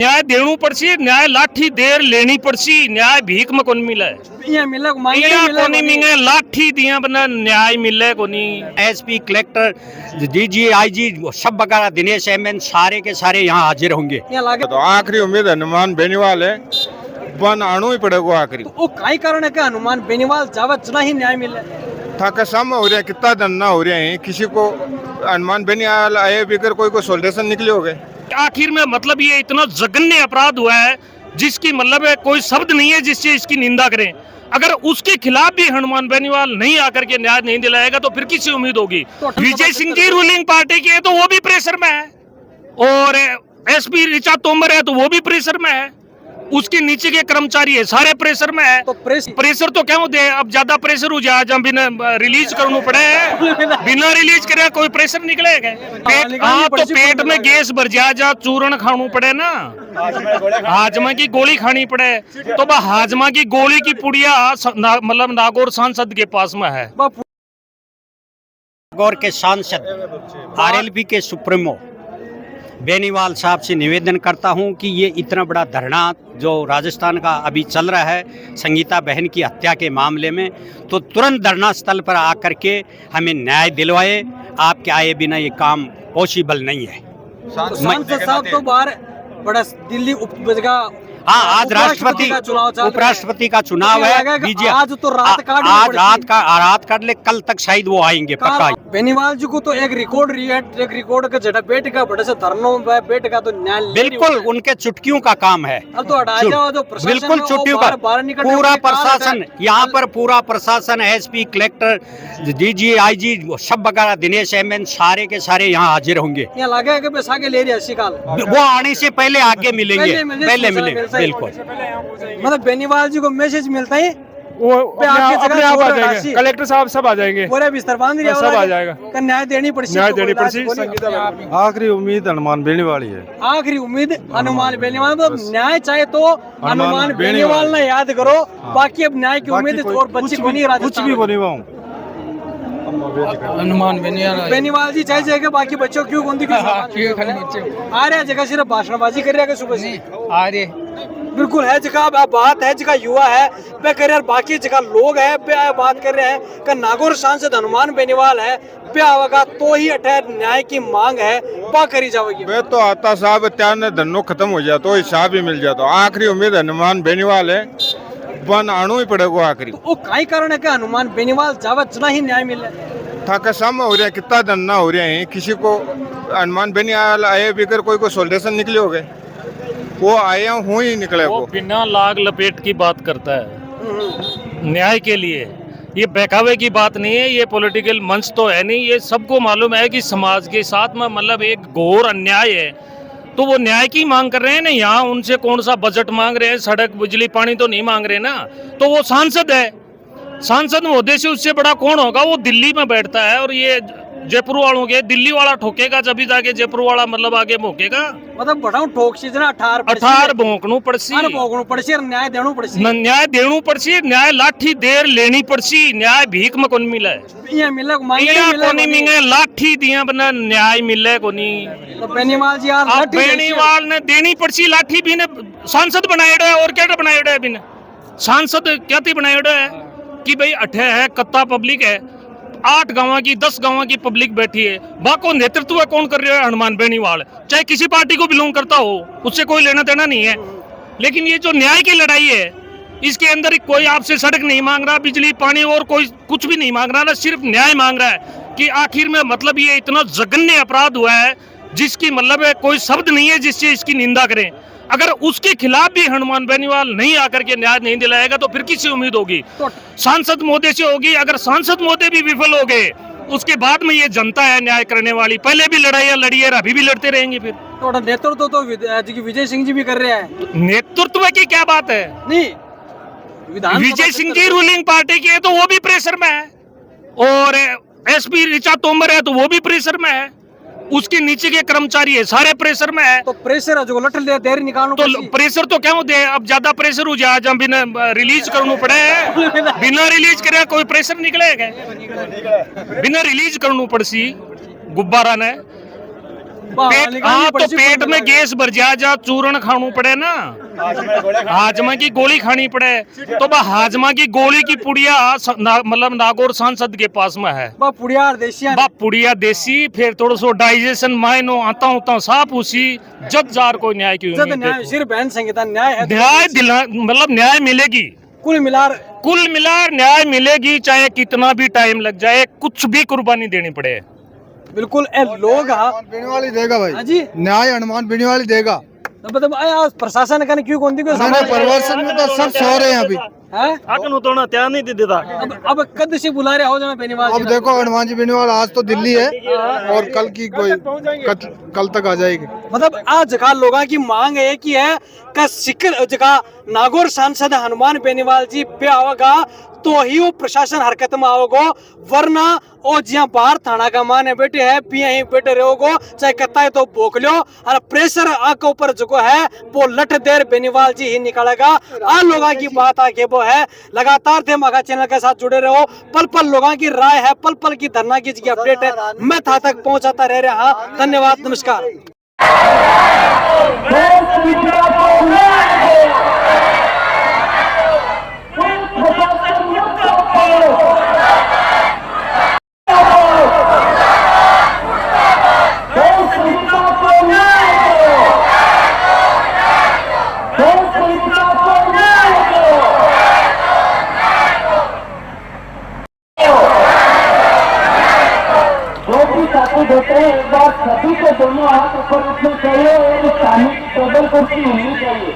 न्याय देणू पड़सी, न्याय लाठी देर लेनी पड़सी, न्याय भीख में कोनी मिले। कोनी मिले लाठी दिया बना न्याय मिले कोनी। एसपी, कलेक्टर, डीजी, आईजी सब वगैरह दिनेश एमएन सारे के सारे यहाँ हाजिर होंगे। तो आखिरी उम्मीद हनुमान बेनीवाल है, बन आणु ही पड़ेगा आखिरी। तो कई कारण है कि हनुमान बेनीवाल जावत जना ही न्याय मिले था कसम हो रहे हैं, कितना धरना हो रहे हैं, किसी को हनुमान बेनीवाल आए बिगर कोई सोल्यूशन निकले हो गए। आखिर में मतलब ये इतना जघन्य अपराध हुआ है जिसकी मतलब है कोई शब्द नहीं है जिससे इसकी निंदा करें। अगर उसके खिलाफ भी हनुमान बेनीवाल नहीं आकर के न्याय नहीं दिलाएगा तो फिर किससे उम्मीद होगी। विजय सिंह जी रूलिंग पार्टी के है तो वो भी प्रेशर में है, और एसपी ऋचा तोमर है तो वो भी प्रेशर में है, उसके नीचे के कर्मचारी है सारे प्रेशर में है। तो प्रेशर तो क्यों दे, अब ज्यादा प्रेशर हो जाए जब बिना रिलीज करना पड़े, बिना रिलीज करे कोई प्रेशर निकलेगा। हाँ तो पेट में गैस भर जाए, जा चूर्ण खाना पड़े ना, हाजमा की गोली खानी पड़े, तो वह हाजमा की गोली की पुड़िया मतलब नागौर सांसद के पास में है। नागौर के सांसद आरएलपी के सुप्रीमो बेनीवाल साहब से निवेदन करता हूं कि ये इतना बड़ा धरना जो राजस्थान का अभी चल रहा है संगीता बहन की हत्या के मामले में, तो तुरंत धरना स्थल पर आकर के हमें न्याय दिलवाए। आपके आए बिना ये काम पॉसिबल नहीं है। सांसद साहब तो बाहर बड़ा दिल्ली हाँ, आज राष्ट्रपति उपराष्ट्रपति का चुनाव है। बीजे आज तो रात काट ले, कल तक शायद वो आएंगे पक्का। बेनीवाल जी को तो एक रिकॉर्ड का जड़ा बेट का बड़े से धरनों में बेट का तो न्याय बिल्कुल उनके चुटकियों का काम है। अब तो हटा जाओ जो प्रशासन, बिल्कुल चुटकियों का पूरा प्रशासन, यहाँ पर पूरा प्रशासन, एसपी, कलेक्टर, डीजी, आईजी सब वगैरह दिनेश एमएन सारे के सारे यहाँ हाजिर होंगे। यहाँ लगे कि बस आगे ले रही है, वो आने से पहले आगे मिलेंगे, पहले मिलेंगे बिल्कुल। मतलब बेनीवाल जी को मैसेज मिलता है वो अपने आप आ जाएंगे, कलेक्टर साहब सब आ जाएंगे, पूरे बिस्तर बांध दिया, सब आ जाएगा। न्याय देनी पड़ेगी, न्याय देनी पड़ेगी। आखिरी उम्मीद हनुमान बेनीवाल ही है। आखिरी उम्मीद हनुमान बेनीवाल, तो न्याय चाहे तो हनुमान बेनीवाल ना याद करो, बाकी अब न्याय की उम्मीद और बच्ची बनी कुछ भी बनी हुआ हनुमान बेनीवाल जी चाहे जाएगा, बाकी बच्चों क्यों कौन आ रहे जगह सिर्फ भाषणबाजी कर रहे हैं सुबह से आ रहे, बिल्कुल है जगह बात है, जगह युवा है पे कर रहे, बाकी जगह लोग है पे बात कर रहे हैं कि नागौर सांसद हनुमान बेनीवाल है पे आवेगा तो ही अठहर न्याय की मांग है पा करी जाएगी। वे तो आता साहब त्यान धनो खत्म हो जाए तो हिसाब ही मिल जाता। आखिरी उम्मीद हनुमान बेनीवाल है, बन आणु ही पड़ेगा आखिरी। तो कई कारण है कि हनुमान बेनीवाल जावत जना ही न्याय मिले था कसम हो रहे हैं, कितना धरना हो रहे हैं, किसी को हनुमान बेनीवाल आए बिगर कोई सोल्यूशन निकले हो गए। वो आए हूँ ही निकले, वो बिना लाग लपेट की बात करता है न्याय के लिए। ये बहकावे की बात नहीं है, ये पॉलिटिकल मंच तो है नहीं, ये सबको मालूम है कि समाज के साथ में मतलब एक घोर अन्याय है, तो वो न्याय की मांग कर रहे हैं ना। यहाँ उनसे कौन सा बजट मांग रहे हैं, सड़क बिजली पानी तो नहीं मांग रहे ना, तो वो सांसद है, सांसद महोदय से उससे बड़ा कौन होगा। वो दिल्ली में बैठता है और ये जयपुर वालों के दिल्ली वाला ठोकेगा जब जाके जयपुर वाला मतलब आगे भोंकेगा, मतलब बड़ा ठोक सी जना 18 भोंकनू पड़सी, न्याय देणू पड़सी, न्याय देणू पड़सी, न्याय लाठी देर लेनी पड़सी, न्याय भीख में कोनी मिले, कोनी मिले लाठी दिया बना न्याय मिले कोनी। बेनीवाल जी बेनीवाल ने देनी पड़सी लाठी भी ने सांसद बनाएड़ा है, और क्या बनाएड़ा है बिन सांसद क्या थी बनाएड़ा है कि भाई अठे है कत्ता पब्लिक है, 8 गांव की 10 गांव की पब्लिक बैठी है, बाको नेतृत्व कौन कर रहा है हनुमान बेनीवाल, चाहे किसी पार्टी को बिलोंग करता हो, उससे कोई लेना देना नहीं है। लेकिन ये जो न्याय की लड़ाई है इसके अंदर कोई आपसे सड़क नहीं मांग रहा, बिजली पानी और कोई कुछ भी नहीं मांग रहा ना, सिर्फ न्याय मांग रहा है कि आखिर में मतलब ये इतना जघन्य अपराध हुआ है जिसकी मतलब है कोई शब्द नहीं है जिससे इसकी निंदा करें। अगर उसके खिलाफ भी हनुमान बेनीवाल नहीं आकर के न्याय नहीं दिलाएगा तो फिर किससे उम्मीद होगी। सांसद महोदय से होगी, अगर सांसद महोदय भी विफल हो गए उसके बाद में ये जनता है न्याय करने वाली, पहले भी लड़ाइयाँ लड़ी है, अभी भी लड़ते रहेंगे। फिर तो नेतृत्व तो विजय सिंह जी भी कर रहे हैं, नेतृत्व की क्या बात है, नहीं विजय सिंह जी रूलिंग पार्टी के है तो वो भी प्रेशर में है, और एसपी ऋचा तोमर है तो वो भी प्रेशर में है, उसके नीचे के कर्मचारी है सारे प्रेशर में है। तो प्रेशर है जो लट ले देर निकालना, तो प्रेशर तो क्यों दे, अब ज्यादा प्रेशर हो जाए जब बिना रिलीज करना पड़े, बिना रिलीज करे कोई प्रेशर निकलेगा, बिना रिलीज करना पड़सी गुब्बारा ने पेट हाँ तो पेट में गैस भर जा चूर्ण खानू पड़े ना, हाजमा की गोली खानी पड़े, तो बा हाजमा की गोली की पुड़िया मतलब नागौर सांसद के पास में है, बा पुड़िया देसी, फिर थोड़ा सो डाइजेशन मायनो आता होता साफ उसी जब जार को न्याय की सिर्फ बहन संहिता न्याय है, न्याय दिला मतलब न्याय मिलेगी, कुल मिलार न्याय मिलेगी, चाहे कितना भी टाइम लग जाए, कुछ भी कुर्बानी देनी पड़े। बिल्कुल लोग बेनीवाल देगा भाई जी, न्याय हनुमान बेनीवाल देगा। मतलब प्रशासन का क्यों कौन प्रशासन में तो सब सो रहे हैं अभी, तो त्याग नहीं देता। अब कद से बुला रहे हो जाना बेनीवाल। अब देखो हनुमान जी बेनीवाल आज तो दिल्ली है और कल की कोई कल तक आ जाएगी। मतलब आज जगह लोगों की मांग है कि है का सिक्कर जगह नागौर सांसद हनुमान बेनीवाल जी पे आवेगा तो ही वो प्रशासन हरकत में आओगो, वरना ओ जिया बाहर थाना का माने बैठे है पिया ही बैठे रहोगो, चाहे कत्ता है तो बोक लो, और प्रेशर आके ऊपर जो है वो लठ देर बेनीवाल जी ही निकालेगा। आ लोगों की बात आगे वो है, लगातार थे मगा चैनल के साथ जुड़े रहो, पल पल लोगों की राय है, पल पल की धरना की अपडेट है, मैं था तक पहुंचाता रह रहा। धन्यवाद, नमस्कार। देते हैं एक बार सभी को दोनों हाथ ऊपर उठने चाहिए और टेबल कुर्सी होनी चाहिए।